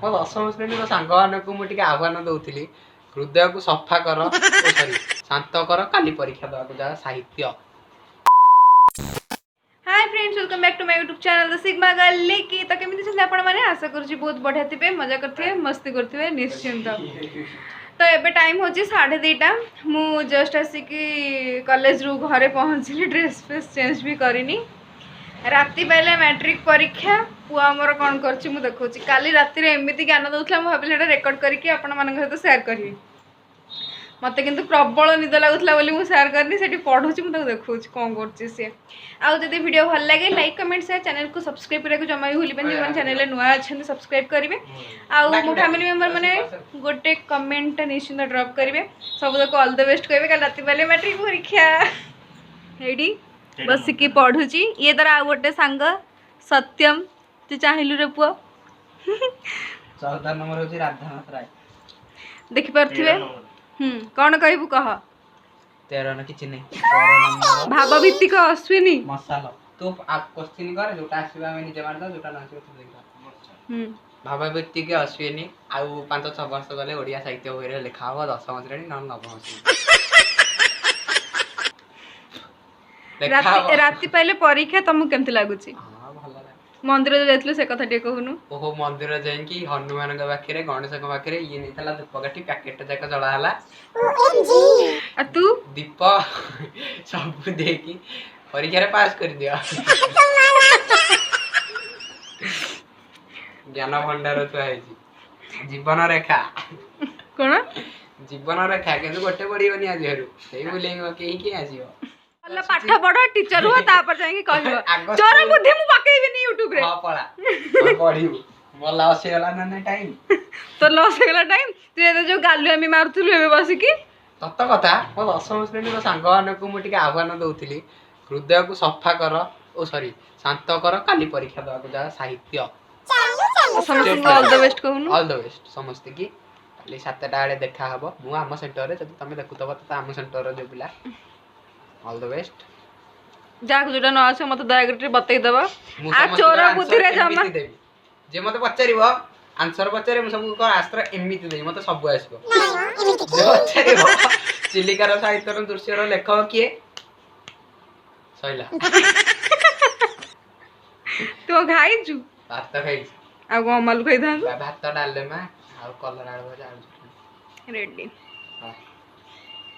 ମୋ ଦଶମ ଶ୍ରେଣୀର ସାଙ୍ଗମାନଙ୍କୁ ମୁଁ ଟିକେ ଆହ୍ୱାନ ଦଉଥିଲି, ହୃଦୟକୁ ସଫା କର, ଶାନ୍ତ କର, କାଲି ପରୀକ୍ଷା ଦେବାକୁ ଯାଅ ସାହିତ୍ୟ। Hi friends, welcome back to my YouTube channel the sigma girl लेकी। तो केमिति छथि आपण माने? आशा करूची बहुत बढ़िया थिबे, मजा करथिबे, मस्ती करथिबे निश्चिंत। तो एबे टाइम होची 2:30। मु जस्ट आसी कि कॉलेज रु घरे पहुंचली, ड्रेस फेस चेंज भी करिनी। राति पहले मैट्रिक परीक्षा पुआ हमर कोन करची मु देखौची। काली राति रे एमिति ज्ञान दउथला, मु भाबिले रेकॉर्ड करके आपण मानक सहित शेयर करी। मत किंतु प्रबल निद लगुला बोली मुझे शेयर करनी से पढ़ुची मुझे देखा कौन कर सी। आउ जब वीडियो भल लगे लाइक कमेंट शेयर, चैनल को सब्सक्राइब करने को जमा भी भूल जो चैनल नुआ अच्छा सब्सक्राइब करेंगे। आउ मो फैमिली मेंबर मैंने गोटे कमेंट निश्चिंत ड्रॉप करेंगे। सब तक ऑल द बेस्ट कहे। कल रात पहले मैट्रिक परीक्षा ये बसिकी पढ़ुची। ये तरह आउ गोटे सांग सत्यम, तू चाहिलु रे पुआ। 14 नंबर होची राधानाथ राय। देखि परथिबे कौन कहबू कह। 13 न किछि नै। 13 नंबर भाव भित्तिक अश्विनी मसाला। तू आप क्वेश्चन कर जोटा आसीबा में निजे मार द, जोटा न आसीबा तू देखा। भाव भित्तिक अश्विनी आउ 5-6 वर्ष गले ओडिया साहित्य बही रे लिखा हो 10वीं श्रेणी न 9वीं श्रेणी। राति पहले परीक्षा तुमको केमती लगुची? मंदिर जो जाइथिलो से कथा टे कहूनु। ओहो मंदिर जाइकी हनुमान के पाखे गणेश के पाखे ये नहीं धूपकाठी पैकेट जाक जला हला। आ तू दीप सब देकी परीक्षा रे पास कर दिया। ज्ञान भंडार तो है जीवन रेखा कोन जीवन रेखा केनु गोटे पड़ीबनी आज हेरु सेही बोलेंगे केही के आसीबो। अल्ला पाठ पढ़ो टीचर हो तापर जाई कहबो चोर बुद्धि मु पकेइबी नी YouTube रे। हां पळा पढिबो मोर लॉस होला ना टाइम तो लॉस होला टाइम। तू ए जो गालु आमी मारथुलु एबे बसिकी सत कथा। मो 10वीं श्रेणीर सांगମାନଙ୍କୁ ମୁଁ ଟିକେ ଆହ୍ୱାନ ଦଉଥିଲି, ହୃଦୟକୁ ସଫା କର ଓ ସରି ଶାନ୍ତ କର, କାଲି ପରୀକ୍ଷା ଦେବାକୁ ଯାଅ ସାହିତ୍ୟ। ସମସ୍ତଙ୍କୁ ऑल द बेस्ट कहूनु। ऑल द बेस्ट समस्त की काली 7टा बेले देखा हबो। मु आम सेंटर रे जदी तमे देखुतबो त आम सेंटर रे जो पिला ऑल द बेस्ट। जा जोटा न आसे मते दया करके बतै दबा। आ चोर बुद्धि रे जमा जे मते पचारिबो आंसर पचारे मु सब को आस्त्र एमिति देई मते सब आसीबो। जे पचारिबो चिलिकार साहित्यर दृश्यर लेखक किए सइला। तू खाइ छु? भात खाइ। आ गो माल खाइ था? भात डालमा आ कलर आलू भजा रेडी।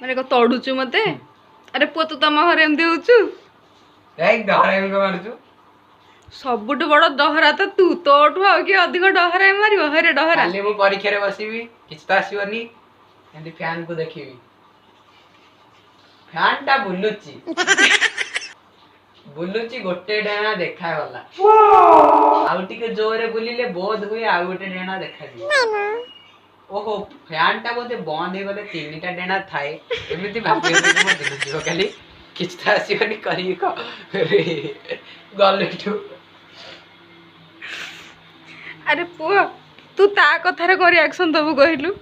माने को तोडु छु मते? अरे पुआ तू तम घरे एम देउछु? एक डहरा एम मारछु। सबुठ बड़ डहरा तो तू तोठु आ कि अधिक डहरा एम मारिबो। हरे डहरा खाली मु परीक्षा रे बसिबी किछ त आसीबनी एंडी फैन को देखिबी। फैन टा बुलुची बुलुची गोटे डेना देखा गला। आउ टिके जोरे बुलिले बोध हुए आउ गोटे डेना देखा दी। ओहो फैन टा बोधे बंद हे गले 3टा डेना थाए एमिति भाबी मो दिल जीव खाली किछ त आसीबनी करी को गलेठू। अरे पुआ तू ता कथारे को रिएक्शन दबु कहिलु?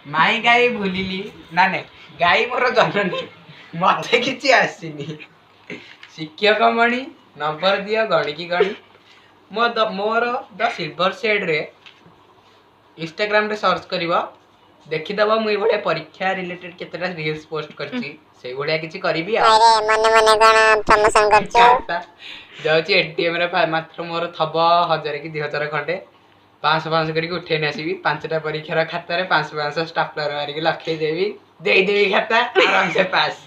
माई गाई भूलिली ना ने गाई मोर जननी मते किछि आसीनी। शिक्षक मणि नंबर दियो गणिकी गणि मोर द सिल्वर शेड रे इंस्टाग्राम रे सर्च करिवो देखि दबो मुई बडे परीक्षा रिलेटेड केतेटा रील्स पोस्ट करछि से बडे किछि करबी। अरे मने मने गण प्रमोशन करछो जाउछि एटीएम रे मात्र मोर थबो 1000 कि 2000 खंडे 500 करके उठे न आसीबी। 5टा परीक्षार खाता रे 500 स्टापलर मारी के लखे देवी खाता आराम से पास।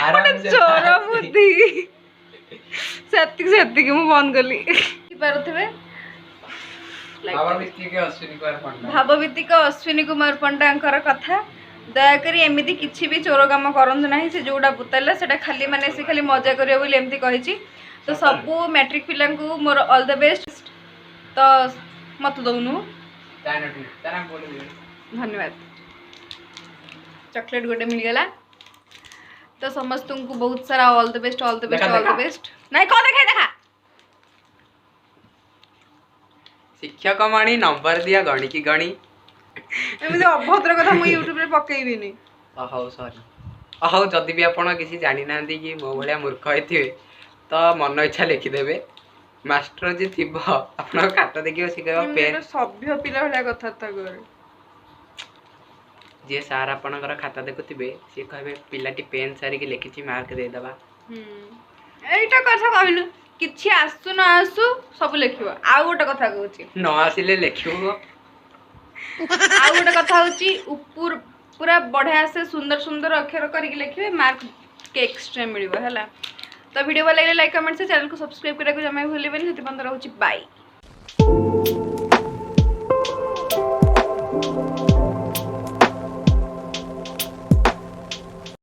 आराम से चोर बुद्धि सेति मु बंद करली पारथबे। भावभित्तिक अश्विनी कुमार पंडांकर कथा दयाकरी एमिति किछि भी चोर काम करंत नाही। से जोडा बुतला सेटा खाली माने से खाली मजा करियो बोली एमिति कहिछि। तो सबु मैट्रिक पिला को मोर ऑल द बेस्ट। तो मत दउनु धन्यवाद। चॉकलेट गोटे मिल गला। तो समस्त को बहुत सारा all the best all the best all the best. नाही को देखा शिक्षक मणि नंबर दिया गणिकी गणि एमिति अभद्र कथा मु YouTube रे पकेइबी नी। हौ सॉरी हौ जदि भी आपण किसी जानि नांदी कि मो भलिया मूर्ख हेथिबे तो मन इच्छा लिखिदेवे ମାଷ୍ଟର ଯେ ଥିବ ଆପଣଙ୍କ ଖାତା ଦେଖିବ ସେ କହିବ ପେନ୍ ସଭ୍ୟ ପିଲା ଭଳିଆ କଥାବାର୍ତ୍ତା କରେ। ଯିଏ ସାର୍ ଆପଣଙ୍କର ଖାତା ଦେଖୁଥିବେ ସିଏ କହିବେ ପିଲାଟି ପେନ୍ ସାରିକି ଲେଖିଛି ମାର୍କ ଦେଇଦବା। ଏଇଟା କଥା କହିଲୁ କିଛି ଆସୁ ନ ଆସୁ ସବୁ ଲେଖିବ। ଆଉ ଗୋଟେ କଥା କହୁଛି ନ ଆସିଲେ ଲେଖିବ। ଆଉ ଗୋଟେ କଥା ହଉଛି ଉପର ପୁରା ବଢିଆ ସେ ସୁନ୍ଦର ସୁନ୍ଦର ଅକ୍ଷର କରିକି ଲେଖିବେ ମାର୍କ ଏକ୍ସଟ୍ରା ମିଳିବ ହେଲା। ତ ଭିडियो ଭଲ ଲାଗିଲେ ଲାଇକ୍ କमेंट से चैनल को सब्सक्राइब करने को जमा भूलिबेनी। सेति बंद रहउची बाय।